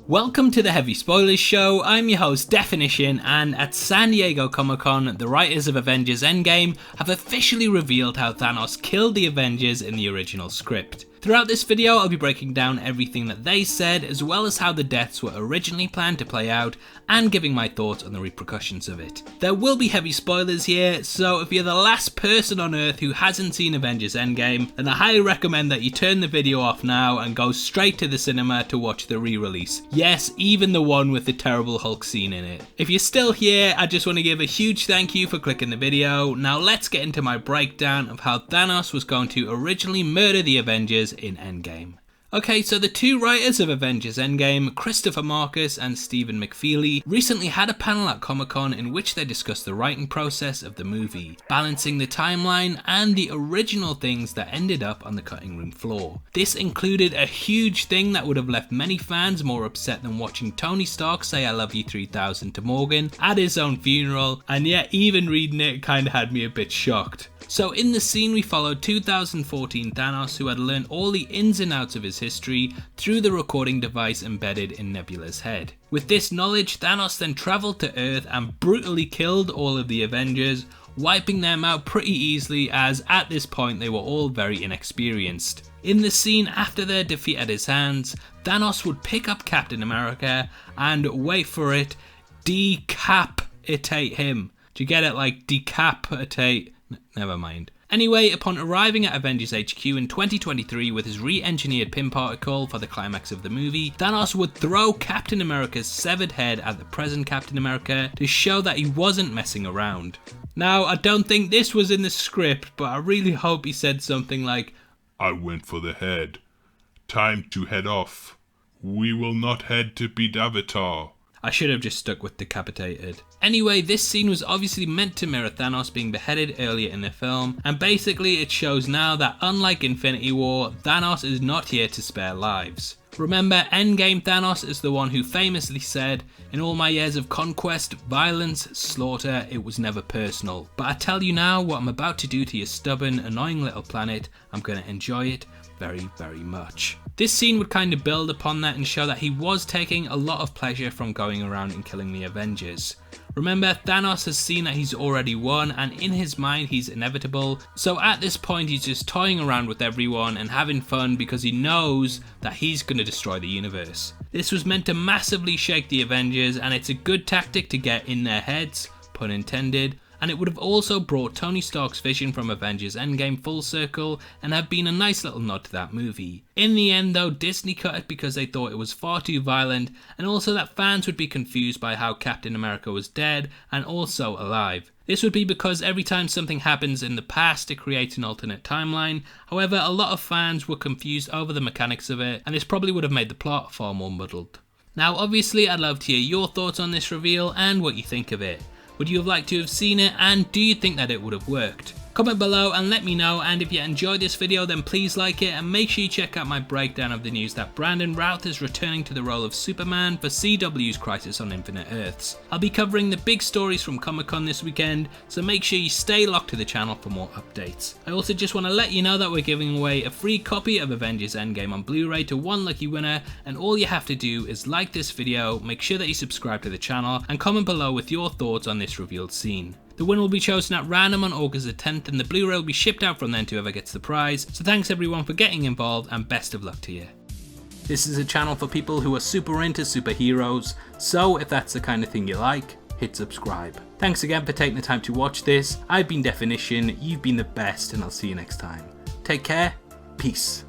Welcome to the Heavy Spoilers Show. I'm your host Definition, and at San Diego Comic-Con, the writers of Avengers Endgame have officially revealed how Thanos killed the Avengers in the original script. Throughout this video, I'll be breaking down everything that they said, as well as how the deaths were originally planned to play out, and giving my thoughts on the repercussions of it. There will be heavy spoilers here, so if you're the last person on Earth who hasn't seen Avengers Endgame, then I highly recommend that you turn the video off now and go straight to the cinema to watch the re-release. Yes, even the one with the terrible Hulk scene in it. If you're still here, I just want to give a huge thank you for clicking the video. Now let's get into my breakdown of how Thanos was going to originally murder the Avengers in Endgame. Okay, so the two writers of Avengers Endgame, Christopher Markus and Stephen McFeely, recently had a panel at Comic-Con in which they discussed the writing process of the movie, balancing the timeline and the original things that ended up on the cutting room floor. This included a huge thing that would have left many fans more upset than watching Tony Stark say "I love you 3000" to Morgan at his own funeral, and yet even reading it kinda had me a bit shocked. So in the scene we followed 2014 Thanos, who had learned all the ins and outs of his history through the recording device embedded in Nebula's head. With this knowledge, Thanos then travelled to Earth and brutally killed all of the Avengers, wiping them out pretty easily, as at this point they were all very inexperienced. In the scene after their defeat at his hands, Thanos would pick up Captain America and, wait for it, decapitate him. Do you get it? Like decapitate? Never mind. Anyway, upon arriving at Avengers HQ in 2023 with his re-engineered pin particle for the climax of the movie, Thanos would throw Captain America's severed head at the present Captain America to show that he wasn't messing around. Now, I don't think this was in the script, but I really hope he said something like, "I went for the head. Time to head off. We will not head to beat Avatar." I should have just stuck with decapitated. Anyway, this scene was obviously meant to mirror Thanos being beheaded earlier in the film, and basically it shows now that unlike Infinity War, Thanos is not here to spare lives. Remember, Endgame Thanos is the one who famously said, "In all my years of conquest, violence, slaughter, it was never personal. But I tell you now, what I'm about to do to your stubborn, annoying little planet, I'm gonna enjoy it very, very much." This scene would kind of build upon that and show that he was taking a lot of pleasure from going around and killing the Avengers. Remember, Thanos has seen that he's already won, and in his mind he's inevitable, so at this point he's just toying around with everyone and having fun because he knows that he's going to destroy the universe. This was meant to massively shake the Avengers, and it's a good tactic to get in their heads, pun intended, and it would have also brought Tony Stark's vision from Avengers Endgame full circle and have been a nice little nod to that movie. In the end though, Disney cut it because they thought it was far too violent, and also that fans would be confused by how Captain America was dead and also alive. This would be because every time something happens in the past it creates an alternate timeline. However, a lot of fans were confused over the mechanics of it, and this probably would have made the plot far more muddled. Now obviously I'd love to hear your thoughts on this reveal and what you think of it. Would you have liked to have seen it, and do you think that it would have worked? Comment below and let me know, and if you enjoyed this video then please like it, and make sure you check out my breakdown of the news that Brandon Routh is returning to the role of Superman for CW's Crisis on Infinite Earths. I'll be covering the big stories from Comic-Con this weekend, so make sure you stay locked to the channel for more updates. I also just want to let you know that we're giving away a free copy of Avengers Endgame on Blu-ray to one lucky winner, and all you have to do is like this video, make sure that you subscribe to the channel, and comment below with your thoughts on this revealed scene. The winner will be chosen at random on August the 10th, and the Blu-ray will be shipped out from then to whoever gets the prize, so thanks everyone for getting involved and best of luck to you. This is a channel for people who are super into superheroes, so if that's the kind of thing you like, hit subscribe. Thanks again for taking the time to watch this. I've been Definition, you've been the best, and I'll see you next time. Take care, peace.